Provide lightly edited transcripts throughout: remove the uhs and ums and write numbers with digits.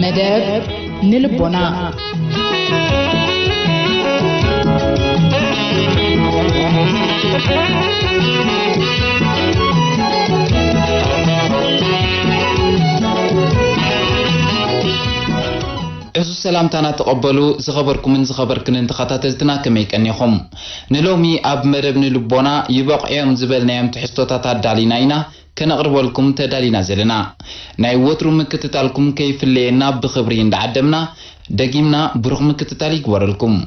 مدب نلبنا السلام تانا تقبلوا زخبركم من زخبركن انتخاتاتلتنا كما يكنيكم نلومي اب مدب نلبونا يبقى يوم زبلنا يوم تحستوتات داليناينا كنقرب لكم تدالينا زلنا ناي وترو مكتتالكم كيف اللي ناب بخبرين دعدمنا دقيمنا بروح مكتتالي قوارلكم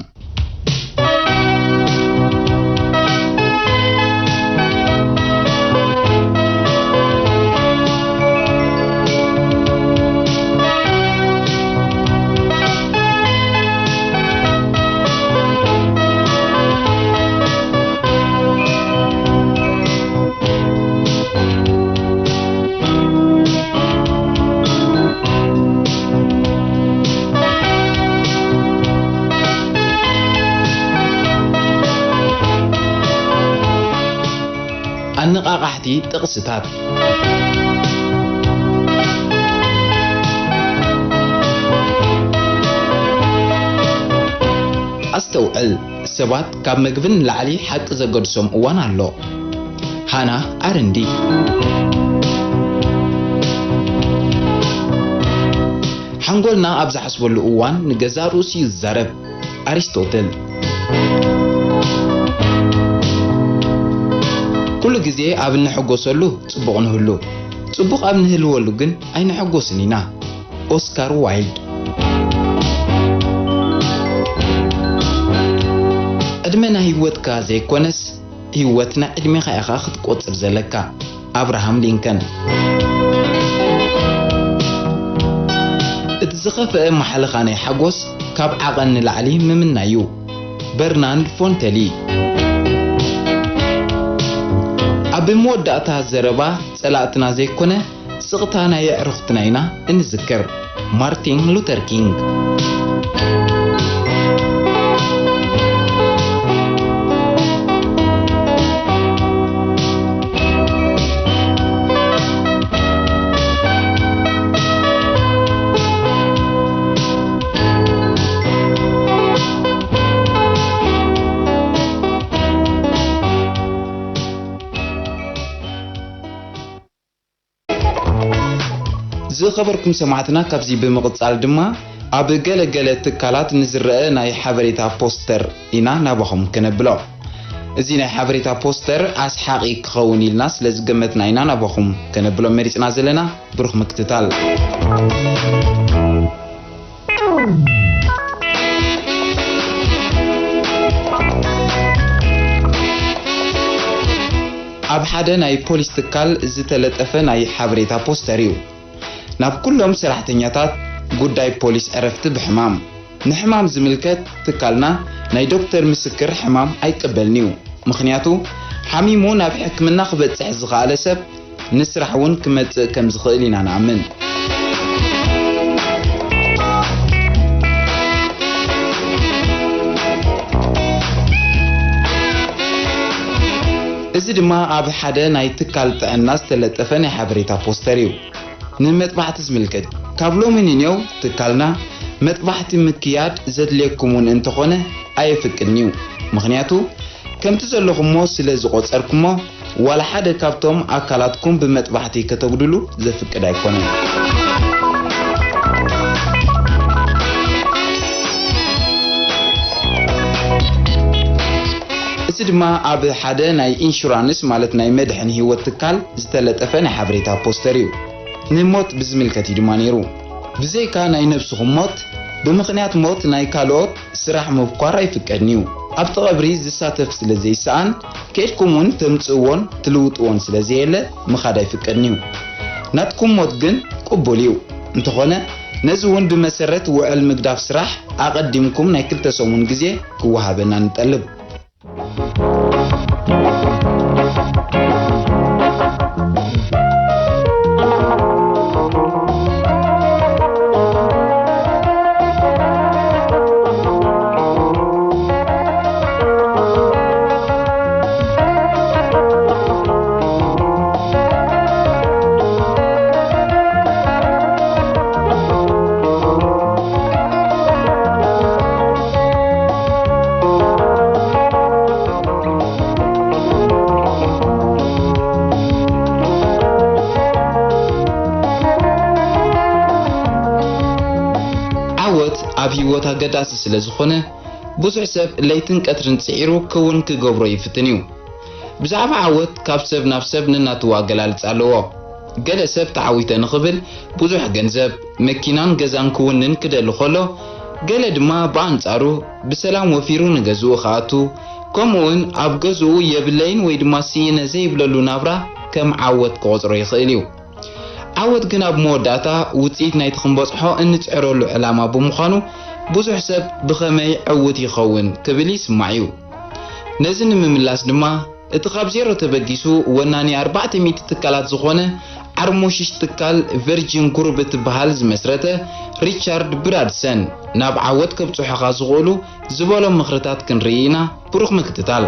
النقاقحتي تقصتات استوعل سبات كاب مقبن لعلي حق زقرسهم وانا اللو هانا ارندي حنقولنا ابز حسب اللقوان نقزا روسي الزرب ارسطوتل كل جزء أبن حجوسلو صبغن هلو صبغ أبن هلو لجن أين حجوسنينا أوسكار وايلد أدمنا هيوت كازي كونس هيوتنا أدمي خيخا خد قوتر زلكا أبراهام لينكن اتزخف محل خاني حجوس كاب عقن العلي من نايو برناند فونتلي أبي مودة الزربة سلاتنا زي كونه سقطانا يعرفتناينا نذكر مارتين لوثر كينغ زي خبركم سمعتنا كابزي بمقصال دما اب جلجله تكالات نزرئ ناي حبريتا بوستر إنا نابخم كنبلو ازي ناي حبريتا بوستر اسحاقي كخوني الناس لزقمتنا إنا نابخم كنبلو مريصنا زلنا بروح مكتتال اب حدا ناي بوليس تكال زتلطفه ناي حبريتا بوستريو ناب كلهم سرحتنياتات قداي بوليس عرفت بحمام نحمام زملكت تكالنا ناي دكتور مسكر حمام اي قبلنيو مخنياتو حميمو ناب حكمنا خبصح زغاله سب نسرحون كمت كم زخيلنا نعمن ازي دما اب حدا ناي تكال الناس تلطفن حبريتا بوستريو نمطبعت زملكت كابلو منينيو تكالنا مطبعت مكياد زدليكمون انتخونه اي فكنيو مخنياتو كم تزلخمو سلا زقصركمو ولا حدا كابتوم اكلاتكم بمطبعتي كتغدلو زفقد ايكونن اسدما اب حدا ناي انشورانس مالت ناي مدحن هيوت تكال زتلطفن حبريتا بوستريو نموت بزملكتي دمانيرو بزيكا ناي نفسهم موت بمخنيات موت ناي كالوت سراح مبقار يفقدنيو ابط قبري زساتف سلازي سان كيدكمون تمصون تلوطون سلازيله مخادا يفقدنيو ناتكم موت جن قبوليو انتخونه نزون بمسرت وعل مقداف سراح اقدمكم ناي كلتا سومون غزي كوهابنا نطلب ኣብ ህይወት ኣገዳሲ ስለ ዝኾነ ብዙሕ ሰብ ለይትን ቀትርን ጽዒሩ ክውን ክገብሮ ይፍትን እዩ ብዛዕባ ዓወት ካብ ሰብ ናብ ሰብ ንናትዋ ገላልጽ ኣለዎ ገለ ሰብ ተዓዊተ ንኽብል ብዙሕ ገንዘብ መኪናን ገዛን ክውንን ክደሊ ኸሎ ገለ ድማ በኣንጻሩ ብሰላም ወፊሩ ንገዝኡ ኸኣቱ ከምኡውን ኣብ ገዝኡ የብለይን ወይ ድማ ስይነ ዘይብለሉ ናብራ ከም ዓወት ክቆጽሮ ይኽእል እዩ ዓወት ግን ኣብ መወዳእታ ውጽኢት ናይቲ ክንበጽሖ እንጽዕረሉ ዕላማ ብምዃኑ ብዙሕ ሰብ ብኸመይ ዕውት ይኸውን ክብል ይስማዕ እዩ ነዚ ንምምላስ ድማ እቲ ካብ ዜሮ ተበጊሱ ወናኒ 400 ትካላት ዝኾነ ዓርሞሽሽ ትካል ቨርጂን ግሩፕ እትበሃል ዝመስረተ ሪቻርድ ብራድሰን ናብ ዓወት ከብጽሑኻ ዝኽእሉ ዝበሎም ምኽርታት ክንርኢ ኢና ብሩኽ ምክትታል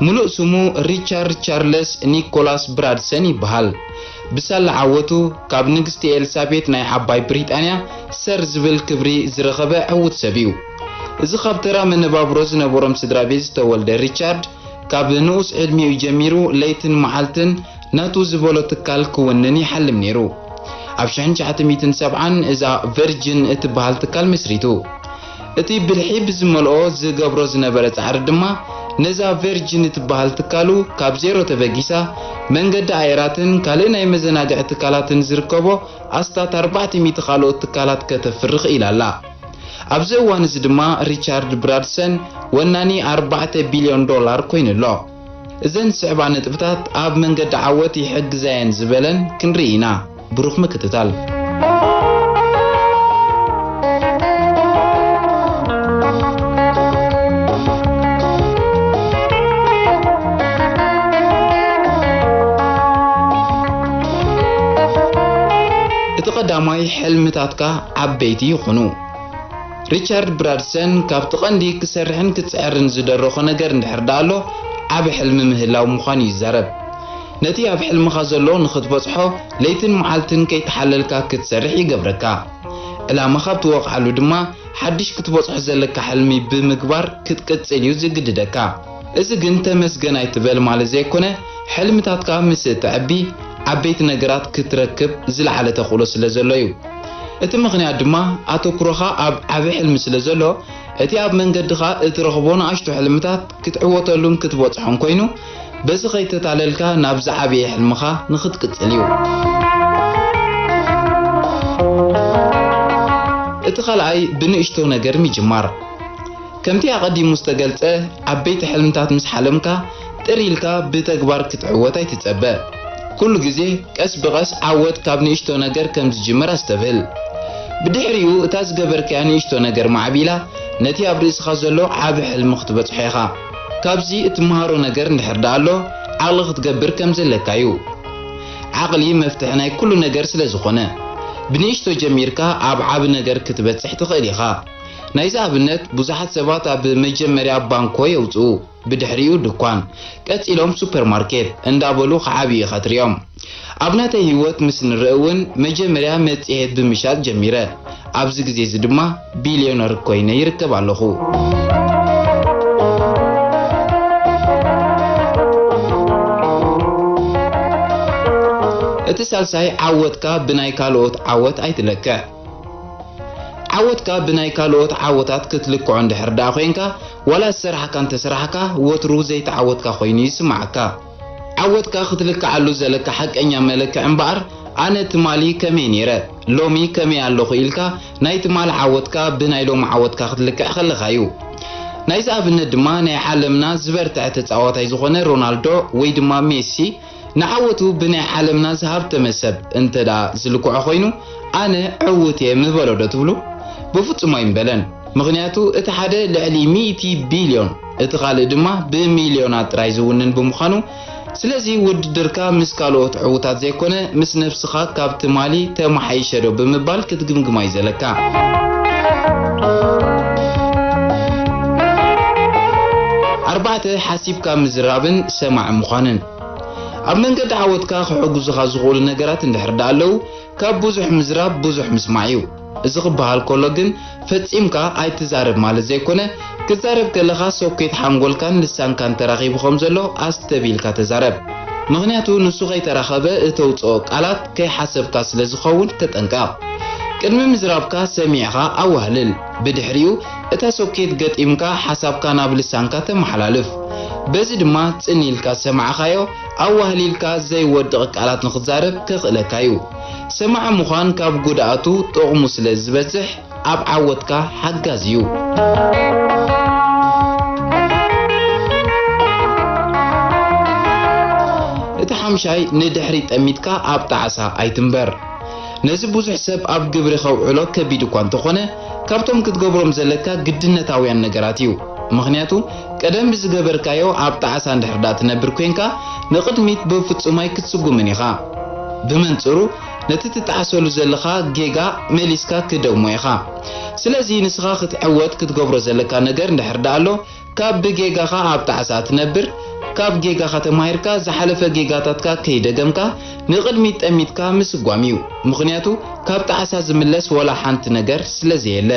ሙሉእ ስሙ ሪቻርድ ቻርልስ ኒኮላስ ብራድሰን ይበሃል ብሳል ዓወቱ ካብ ንግስቲ ኤልሳቤት ናይ ዓባይ ብሪጣንያ ሰር ዝብል ክብሪ ዝረኸበ ዕውት ሰብ እዩ እዚ ካብ ተራ መነባብሮ ዝነበሮም ስድራቤት ዝተወልደ ሪቻርድ ካብ ንኡስ ዕድሚኡ ጀሚሩ ለይትን መዓልትን ናቱ ዝበሎ ትካል ክውንን ይሓልም ነይሩ ኣብ 1970 እዛ ቨርጂን እትበሃል ትካል መስሪቱ እቲ ብልሒ ብዝመልኦ ዝገብሮ ዝነበረ ጻዕሪ ድማ ነዛ ቨርጂን እትበሃል ትካሉ ካብ ዜሮ ተበጊሳ መንገዲ ኣየራትን ካልእ ናይ መዘናግዒ ትካላትን ዝርከቦ ኣስታት 400 ካልኦት ትካላት ከተፍርኽ ኢላላ ኣብዚ እዋን እዚ ድማ ሪቻርድ ብራድሰን ወናኒ $4 ቢልዮን ኮይኑሎ እዘን ስዕባ ነጥብታት ኣብ መንገዲ ዓወት ይሕግዛየን ዝበለን ክንርኢ ኢና ብሩኽ ምክትታል ቀዳማይ ሕልምታትካ ዓበይቲ ይኹኑ ሪቻርድ ብራድሰን ካብቲ ቀንዲ ክሰርሕን ክጽዕርን ዝደረኾ ነገር እንድሕርዳሎ ዓብ ሕልሚ ምህላው ምዃኑ ይዛረብ ነቲ ኣብ ሕልምኻ ዘሎ ንኽትበጽሖ ለይትን መዓልትን ከይተሓለልካ ክትሰርሕ ይገብረካ ዕላማኻ ብትወቕዓሉ ድማ ሓድሽ ክትበጽሖ ዘለካ ሕልሚ ብምግባር ክትቅጽል እዩ ዝግድደካ እዚ ግን ተመስገን ኣይትበል ማለት ዘይኮነ ሕልምታትካ ምስ እትዕቢ ዓበይቲ ነገራት ክትረክብ ዝለዓለ ተኽእሎ ስለ ዘሎ እዩ እቲ ምኽንያት ድማ ኣተኩሮኻ ኣብ ዓብ ሕልሚ ስለ ዘሎ እቲ ኣብ መንገድኻ እትረኽቦ ንኣሽቱ ሕልምታት ክትዕወተሉን ክትበጽሖን ኮይኑ በዚ ከይተታለልካ ናብ ዝዓበየ ሕልምኻ ንኽትቅጽል እዩ እቲ ካልኣይ ብንእሽቶ ነገር ምጅማር ከምቲ ኣቐዲሙ ዝተገልጸ ዓበይቲ ሕልምታት ምስ ሓለምካ ጥሪልካ ብተግባር ክትዕወት ኣይትጸበእ ኩሉ ግዜ ቀስ ብቐስ ዓወት ካብ ንእሽቶ ነገር ከም ዝጅምር ኣስተብህል ብድሕሪኡ እታ ዝገበርካያ ንእሽቶ ነገር ማዕቢላ ነቲ ኣብ ርእስኻ ዘሎ ዓብ ሕልሚ ክትበጽሖ ኢኻ ካብዚ እትመሃሮ ነገር እንድሕር ዳኣሎ ዓቕሊ ክትገብር ከም ዘለካ እዩ ዓቕሊ መፍትሒ ናይ ኩሉ ነገር ስለ ዝኾነ ብንእሽቶ ጀሚርካ ኣብ ዓብ ነገር ክትበጽሕ ትኽእል ኢኻ ናይዚ ኣብነት ብዙሓት ሰባት ኣብ መጀመርያ ባንኮ የውፅኡ ብድሕሪኡ ድኳን ቀጺሎም ሱፐርማርኬት እንዳበሉ ከዓብይ ኢኻ ትሪኦም ኣብ ናተይ ህይወት ምስ ንርኢ እውን መጀመርያ መጽሔት ብምሻጥ ጀሚረ ኣብዚ ግዜ እዚ ድማ ቢልዮነር ኮይነ ይርከብ ኣለኹ እቲ ሳልሳይ ዓወትካ ብናይ ካልኦት ዓወት ኣይትለክዕ ዓወትካ ብናይ ካልኦት ዓወታት ክትልክዖ እንድሕር ዳኣ ኮይንካ ወላ ስራሕካ እንተስራሕካ ወትሩ ዘይተዓወትካ ኮይኑ ይስማዓካ ዓወትካ ክትልክዓሉ ዘለካ ሓቀኛ መለክዕ እምበኣር ኣነ ትማሊ ከመይ ነይረ ሎሚ ከመይ ኣለኹ ኢልካ ናይ ትማሊ ዓወትካ ብናይ ሎሚ ዓወትካ ክትልክዕ ከለኻ እዩ ናይዚ ኣብነት ድማ ናይ ዓለምና ዝበርትዐ ተጻዋታይ ዝኾነ ሮናልዶ ወይ ድማ ሜሲ ንዓወቱ ብናይ ዓለምና ዝሃብተመ ሰብ እንተዳ ዝልክዖ ኮይኑ ኣነ ዕውት እየ ምበሎ ዶ ትብሉ ብፍጹም ኣይምበለን ምክንያቱ እቲ ሓደ ልዕሊ 100 ቢልዮን እቲ ካልእ ድማ ብሚልዮናት ጥራይ ዝውንን ብምዃኑ ስለዚ ውድድርካ ምስ ካልኦት ዕውታት ዘይኮነ ምስ ነፍስኻ ካብ ትማሊ ተመሓይሸ ዶ ብምባል ክትግምግማ እዩ ዘለካ ኣርባዕተ ሓሲብካ ምዝራብን ሰማዕ ምዃንን ኣብ መንገዲ ዓወትካ ክሕግዙኻ ዝኽእሉ ነገራት እንድሕር ዳኣለው ካብ ብዙሕ ምዝራብ ብዙሕ ምስማዕ እዩ እዚ ክበሃል ከሎ ግን ፈጺምካ ኣይትዛረብ ማለት ዘይኮነ ክዛረብ ከለኻ ሶኬት ሓንጎልካን ልሳንካን ተራኺቡ ከም ዘሎ ኣስተቢልካ ተዛረብ ምክንያቱ ንሱ ከይተራኸበ እተውፅኦ ቃላት ከይሓሰብካ ስለ ዝኸውን ተጠንቀቕ ቅድሚ ምዝራብካ ሰሚዕኻ ኣዋህልል ብድሕሪኡ እታ ሶኬት ገጢምካ ሓሳብካ ናብ ልሳንካ ተመሓላልፍ በዚ ድማ ጽኒልካ ሰማዕኻዮ ኣዋህሊልካ ዘይወድቕ ቃላት ንኽዛረብ ክኽእለካ እዩ ሰማዕ ምዃን ካብ ጉድኣቱ ጥቕሙ ስለ ዝበዝሕ ኣብ ዓወትካ ሓጋዝ እዩ እቲ ሓምሻይ ንድሕሪ ጠሚትካ ኣብ ጣዓሳ ኣይትንበር ነዚ ብዙሕ ሰብ ኣብ ግብሪ ኸውዕሎ ከቢድ እኳ እንተኾነ ካብቶም ክትገብሮም ዘለካ ግድነታውያን ነገራት እዩ ምክንያቱ ቀደም ብዝገበርካዮ ኣብ ጣዓሳ እንድሕር ዳ ትነብር ኮይንካ ንቅድሚት ብፍጹማይ ክትስጉምን ኢኻ ብመንጽሩ ነቲ ትጣዓሰሉ ዘለኻ ጌጋ መሊስካ ክደግሞ ኢኻ ስለዚ ንስኻ ክትዕወት ክትገብሮ ዘለካ ነገር እንድሕር ዳ ኣሎ ካብ ብጌጋኻ ኣብ ጣዓሳ ትነብር ካብ ጌጋኻ ተማሂርካ ዝሓለፈ ጌጋታትካ ከይደገምካ ንቅድሚት ጠሚትካ ምስጓም እዩ ምክንያቱ ካብ ጣዓሳ ዝምለስ ወላ ሓንቲ ነገር ስለዘየለ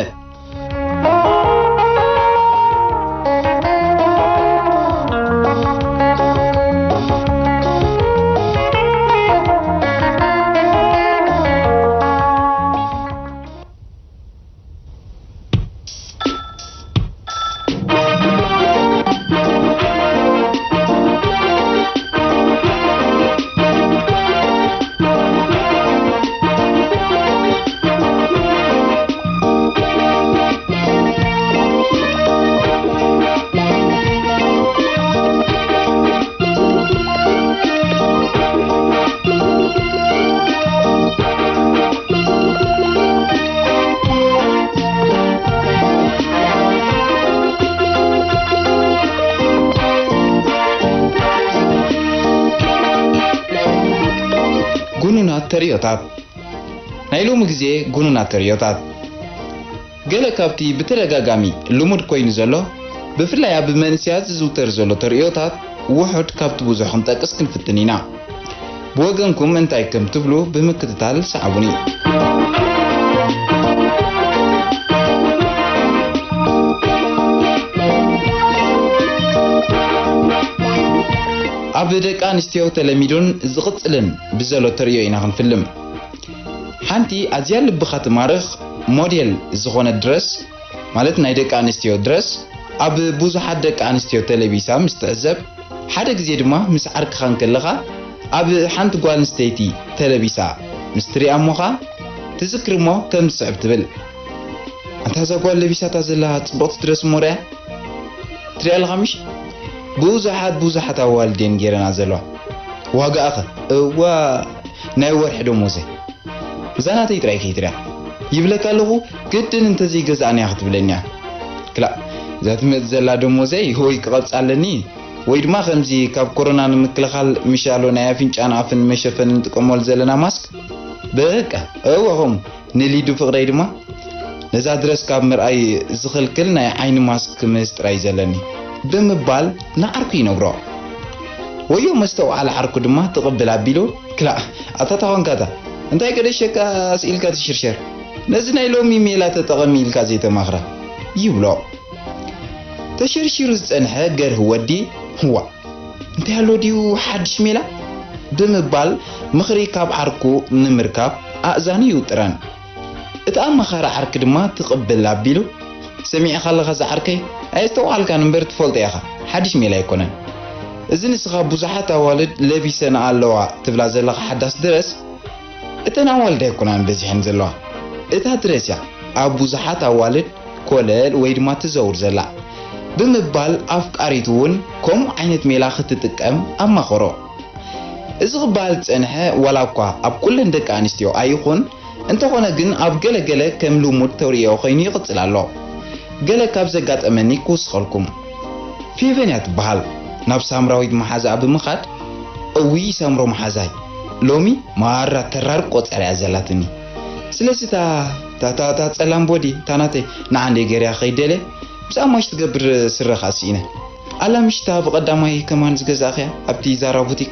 ጉኑናት ተሪዮታት ናይ ሎሚ ግዜ ጉኑናት ተሪዮታት ገለ ካብቲ ብተደጋጋሚ ልሙድ ኮይኑ ዘሎ ብፍላይ ኣብ መንስያት ዝዝውተር ዘሎ ተሪዮታት ውሑድ ካብቲ ብዙሕ ክንጠቅስ ክንፍትን ኢና ብወገንኩም እንታይ ከም ትብሉ ብምክትታል ሰዓቡኒ ኣብ ደቂ ኣንስትዮ ተለሚዶን ዝቕጽልን ብዘሎ ተሪዮ ኢና ክንፍልም ሓንቲ ኣዝያ ልብኻ ትማርኽ ሞዴል ዝኾነ ድረስ ማለት ናይ ደቂ ኣንስትዮ ድረስ ኣብ ብዙሓት ደቂ ኣንስትዮ ተለቢሳ ምስ ትዕዘብ ሓደ ግዜ ድማ ምስ ዓርክኻን ከለኻ ኣብ ሓንቲ ጓል ኣንስተይቲ ተለቢሳ ምስ ትሪኣ እሞኻ ትዝክር እሞ ከም ዝስዕብ ትብል ኣንታ እዛ ጓል ለቢሳታ ዘላ ጽቡቕቲ ድረስ እሞ ርያ ትሪኣ ኣለኻ ምሽ ብዙሓት ኣዋልዴን ጌረና ዘለዋ ዋጋኣኸ እዋ ናይ ወርሒ ደሞዘይ እዛ ናተይ ጥራይ ከይትሪኣ ይብለካ ኣለኹ ግድን እንተዘይገዛእኒ እያ ክትብለኒ ክላ እዛ ትመጽእ ዘላ ደሞዘይ ወይ ክቐብፃለኒ ወይ ድማ ከምዚ ካብ ኮሮና ንምክልኻል ምሻሎ ናይ ኣፍንጫን ኣፍን መሸፈን እንጥቀመሉ ዘለና ማስክ በቃ እወኹም ንሊዱ ፍቕደይ ድማ ነዛ ድረስ ካብ ምርኣይ ዝኽልክል ናይ ዓይኒ ማስክ ምስጥራይ ዘለኒ ብምባል ንዓርኩ ይነግሮ ወዮ መስተውዓል ዓርኩ ድማ ትቕብል ኣቢሉ ክላ ኣታታኾንካታ እንታይ ቀደሸካ ስኢልካ ትሽርሸር ነዚ ናይ ሎሚ ሜላ ተጠቐሚ ኢልካ ዘይተማኽራ ይብሎ ተሸርሺሩ ዝጸንሐ ገርህ ወዲ ህዋ እንታይ ኣሎ ድዩ ሓድሽ ሜላ ብምባል ምኽሪ ካብ ዓርኩ ንምርካብ ኣእዛኑ ይውጥረን እቲ ኣማኻሪ ዓርክ ድማ ትቕብል ኣቢሉ ሰሚዕኻ ኣለኻ ዝዓርከይ ኣይስተውዓልካ ንበር ትፈልጦ ኢኻ ሓድሽ ሜላ ኣይኮነን እዚ ንስኻ ብዙሓት ኣዋልድ ለቢሰን ኣለዋ ትብላ ዘለኻ ሓዳስ ድረስ እተን ኣዋልድ ኣይኮናን በዚሕን ዘለዋ እታ ድረስ እያ ኣብ ብዙሓት ኣዋልድ ኮለል ወይ ድማ ትዘውር ዘላ ብምባል ኣፍቃሪቱ እውን ከምኡ ዓይነት ሜላ ክትጥቀም ኣማኽሮ እዚ ክበሃል ዝጸንሐ ዋላ እኳ ኣብ ኩለን ደቂ ኣንስትዮ ኣይኹን እንተኾነ ግን ኣብ ገለገለ ከም ልሙድ ተሪኦ ኮይኑ ይቕጽል ኣሎ ገለ ካብ ዘጋጠመኒ ክውስኸልኩም ፌቨንያ ትበሃል ናብ ሳምራዊት መሓዛ ብምኻድ እዊ ሳምሮ መሓዛይ ሎሚ ማራ ተራር ቆጸር እያ ዘላትኒ ስለዚ ታታ ጸላም ቦዲ ታናተይ ንዓንደይ ገርያ ኸይደለ ብዛማሽ ትገብር ስረኻ ሲኢነ ኣላ ምሽታ ብቐዳማይ ከማን ዝገዛእኸያ ኣብቲ ዛራ ቡቲክ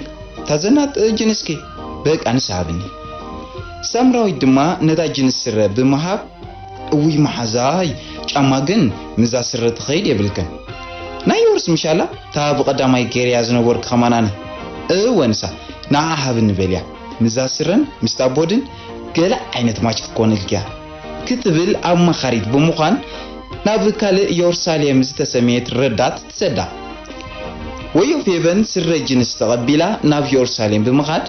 تازنات جنسكي بك أنسابني سامراوي دما نتا جنس سر بمهاب وي محزاي ጫማግን ምዛ ስረ ተኸይድ የብልከን ናይ ወርስ ምሻላ ታብ ቀዳማይ ጌሪያ ዝነበርክ ከማናነ ወንሳ ናዓሃብን በልያ ምዛ ስረን ምስታቦድን ገለ አይነት ማች ኮንልኪያ ክትብል ኣብ መኻሪት በሙኻን ናብ ካለ ኢየሩሳሌም ዝተሰመየት ረዳት ተሰዳ ወዮ ፌቨን ስረ ጅንስ ተቀቢላ ናብ ኢየሩሳሌም በመኻድ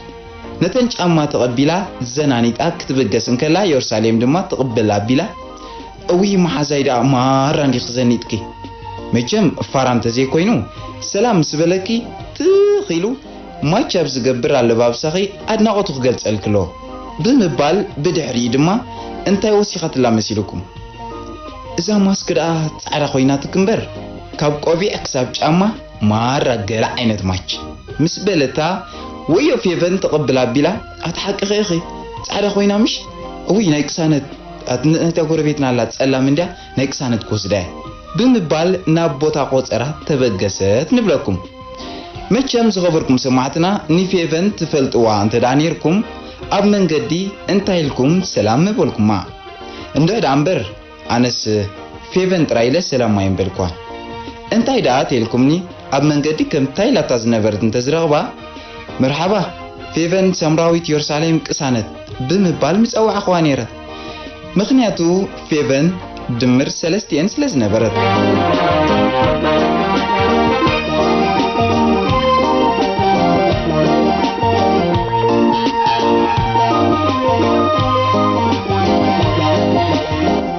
ነተን ጫማ ተቀቢላ ዘናኒጣ ክትበገስን ከላ ኢየሩሳሌም ድማ ተቀበላ ቢላ أوي محزايدا ماران يخزنيتكي مجم فارانت زي كوينو سلام سبلكي تخيلو ما تشابز قبر على باب ساقي أدنا غطوخ قلت الكلو بمبال بدحري دما انتاي وسيخة الله مسيلكم إذا ماسكرات على خويناتكم بر كاب قوبي أكساب جاما مارا قرع عينت ماتش مسبلتا ويو في بنت قبلا بلا أتحق خيخي على خوينا مش أوي نايكسانت أتنتا قربيتنا لا تسألا من ده نكسانت كوزده بمبال نابوتا قوصرا تبقست نبلكم مچم زغبركم سمعتنا ني في ايفنت تفلطوا انت دانيركم اب منجدي انتايلكم سلام نبلكم ما اندو دامبر انس في ايفنت رايله سلام ما ينبلكوا انتاي داتيلكمني اب منجدي كم تايلا تزنبرت انتزرغبا مرحبا في ايفنت سمراويت يرساليم قسانت بمبال مصوا اخوانيره مخنياتو فيبن دمر سلستين سلز نبرت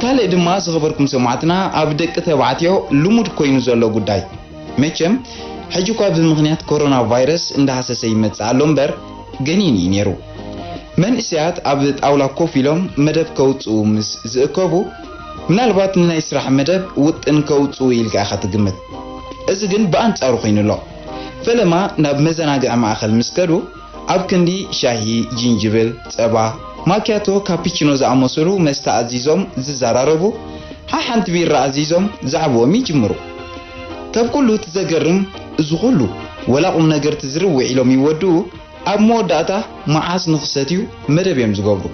كالي دما زغبركم سمعتنا أبدك تبعتيو لمود كوينو زلو قداي ميشم حجوكا بمخنيات كورونا فيروس اندها سيمت سعلوم بر جنيني نيرو من إسيات أبدت أولا كوفيلوم مدب كوتسو مس زأكوبو من البات لنا يسرح مدب وطن كوتسو يلقى أخت قمت إذن بأنت أروخين الله فلما ناب مزناقع مع أخل مسكرو أبكندي شاهي جينجبل سبا ماكياتو كابيتشينو زعموسرو مستا عزيزوم ززاراربو حانت بير عزيزوم زعبو ميجمرو كاب كلو تزاقرم زغلو ولا قم نقر تزرو وعلوم يودو أب موداتا معاس نخستيو مدب يمزقبرو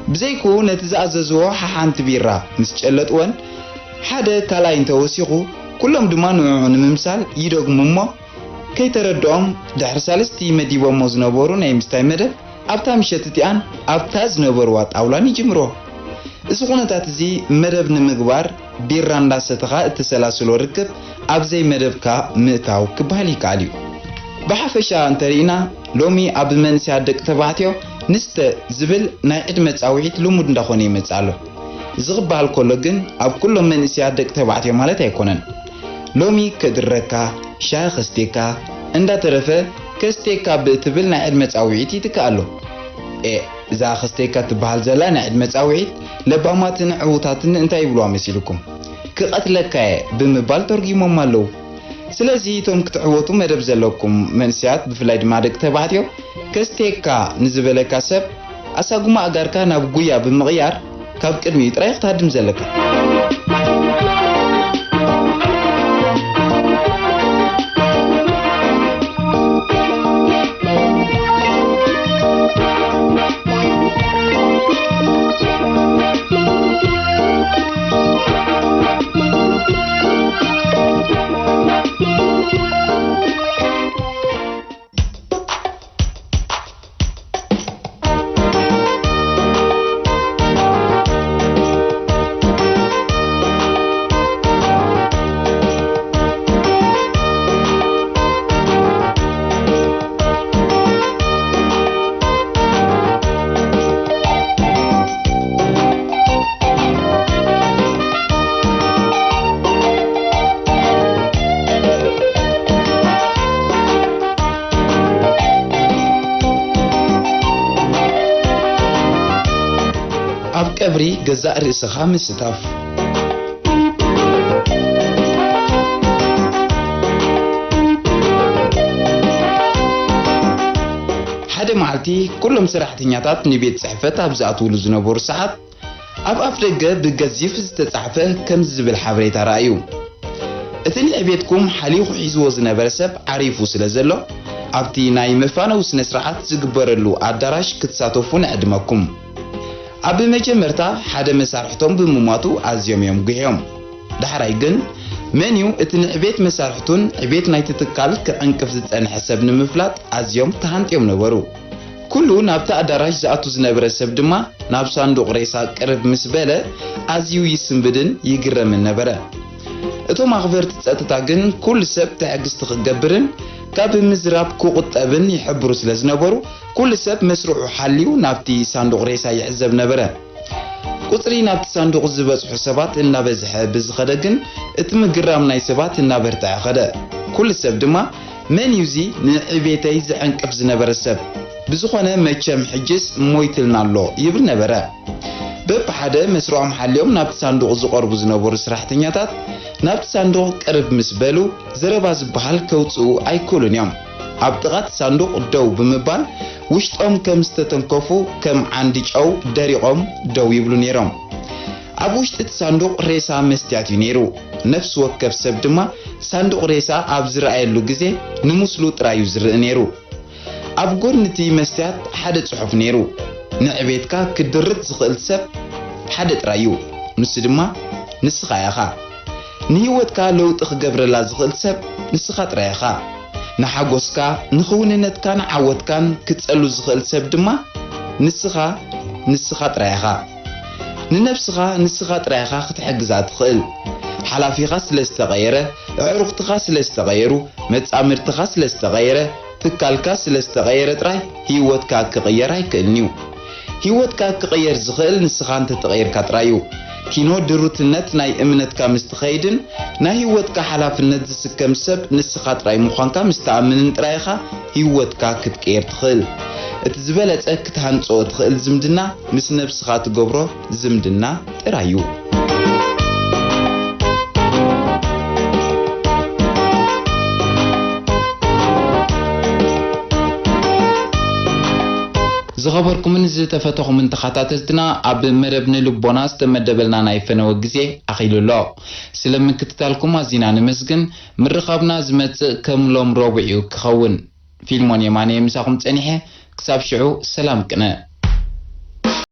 بزيكو نتزعززو حانت بيرا مسجلت وان حدا كالاين توسيقو كلهم دمانو نممسال يدوغ ممو كي تردوهم دحر سالستي مديبو موزنبورو نايمستاي مدب أبتا مشتتيان أبتا زنبوروات أولاني جمرو اسخونتات زي مدب نمقبار بيران دا ستغا اتسلاسلو ركب أبزي مدب كا مئتاو كبالي كاليو بحفشا انترينا لومي أب من سيادك تبعتيو نست زبل ناي ادمت أوعيت لومود ندخوني متسالو زغبال كولوغن أب كلهم من سيادك تبعتيو مالتا يكونن لومي كدركا شاخستيكا اندا ترفه كستيكا بتبل ناي ادمت أوعيت يتكالو إذا خستيكا تبهال زلا ناي ادمت أوعيت لباماتن عوتاتن انتا يبلوا مسيلكم كقتلكاي بمبال ترجيمو مالو سلازي توم كتعوتو مدب زلوكم منسيات بفلايد مادك تبعتيو كستيكا نزبلكا سب أساقوما أغاركا نابقويا بمغيار كاب كرمي ترايق تهدم زلكا أب كبري جزاء رئيس خامس ستاف حدا معلتي كلهم سرحتنياتات نبيت صحفة أبزاتو لزنبور ساعات أب أفرقة بجزيف استتصحفة كم زبل حبريت رأيو اتني أبيتكم حليو حيزو زنبرسب عريفو سلازلو ኣብቲ ናይ መፋነው ስነ ስርዓት ዝግበረሉ ኣዳራሽ ክትሳተፉ ንዕድመኩም ኣብ መጀመርታ ሓደ መሳርሕቶም ብምማቱ ኣዝዮም እዮም ጉህዮም ዳሕራይ ግን መንዩ እቲ ንዕቤት መሳርሕቱን ዕቤት ናይቲ ትካል ክዕንቅፍ ዝጸንሐ ሰብ ንምፍላጥ ኣዝዮም ተሃንጥዮም ነበሩ ኩሉ ናብቲ ኣዳራሽ ዝኣቱ ዝነበረ ሰብ ድማ ናብ ሳንዱቕ ሬሳ ቅርብ ምስ በለ ኣዝዩ ይስንብድን ይግረምን ነበረ እቶም ኣኽበርቲ ጸጥታ ግን ኩሉ ሰብ ትዕግስቲ ክገብርን ካብ ምዝራብ ክቁጠብን ይሕብሩ ስለ ዝነበሩ ኩሉ ሰብ መስርዑ ሓልዩ ናብቲ ሳንዱቕ ሬሳ ይዕዘብ ነበረ ቁጥሪ ናብቲ ሳንዱቕ ዝበጽሑ ሰባት እናበዝሐ ብዝኸደ ግን እቲ ምግራም ናይ ሰባት እናበርትዐ ኸደ ኩሉ ሰብ ድማ መን ዩዚ ንዕቤተይ ዝዕንቅፍ ዝነበረ ሰብ ብዝኾነ መቸም ሕጅስ ሞይትልና ኣሎ ይብል ነበረ በብሓደ መስርዖም ሓልዮም ናብቲ ሳንዱቕ ዝቐርቡ ዝነበሩ ስራሕተኛታት ናብቲ ሳንዱቕ ቅርብ ምስ በሉ ዘረባ ዝበሃል ከውፅኡ ኣይክእሉን እዮም ኣብ ጥቓት ሳንዱቕ ደው ብምባል ውሽጦም ከም ዝተተንከፉ ከም ዓንዲ ጨው ደሪቖም ደው ይብሉ ነይሮም ኣብ ውሽጢ እቲ ሳንዱቕ ሬሳ መስትያት እዩ ነይሩ ነፍሲ ወከፍ ሰብ ድማ ሳንዱቕ ሬሳ ኣብ ዝረኣየሉ ግዜ ንሙስሉ ጥራዩ ዝርኢ ነይሩ ኣብ ጎኒ እቲ መስትያት ሓደ ጽሑፍ ነይሩ ንዕቤትካ ክድርት ዝኽእል ሰብ ሓደ ጥራዩ ንሱ ድማ ንስኻ ኢኻ ንህይወትካ ለውጢ ክገብረላ ዝኽእል ሰብ ንስኻ ጥራይ ኢኻ ንሓጎስካ ንኽውንነትካን ዓወትካን ክጸሉ ዝኽእል ሰብ ድማ ንስኻ ጥራይ ኢኻ ንነፍስኻ ንስኻ ጥራይ ኢኻ ክትሕግዛ ትኽእል ሓላፊኻ ስለ ዝተቐየረ ኣዕሩኽትኻ ስለ ዝተቐየሩ መጻምርትኻ ስለ ዝተቐየረ ትካልካ ስለ ዝተቐየረ ጥራይ ህይወትካ ክቕየር ኣይክእልኒ ህይወትካ ክቕየር ዝኽእል ንስኻ እንተተቐየርካ ጥራዩ ኪኖ ድሩትነት ናይ እምነትካ ምስትኸይድን ናይ ህይወትካ ሓላፍነት ዝስከም ሰብ ንስኻ ጥራይ ምዃንካ ምስተኣምንን ጥራይኻ ህይወትካ ክትቀየር ትኽእል እቲ ዝበለጸ ክትሃንጾ ትኽእል ዝምድና ምስ ነብስኻ ትገብሮ ዝምድና ጥራዩ ዝኸበርኩምን ዝተፈተኹምን ተኸታተልትና ኣብ መደብ ንልቦና ዝተመደበልና ናይ ፈነወ ግዜ ኣኺሉሎ ስለምክትታልኩም ኣዚና ንመስግን ምርኻብና ዝመጽእ ከም ሎም ረቡዕ ክኸውን ፊልሞን የማነ ምሳኹም ጸኒሐ ክሳብ ሽዑ ሰላም ቅነ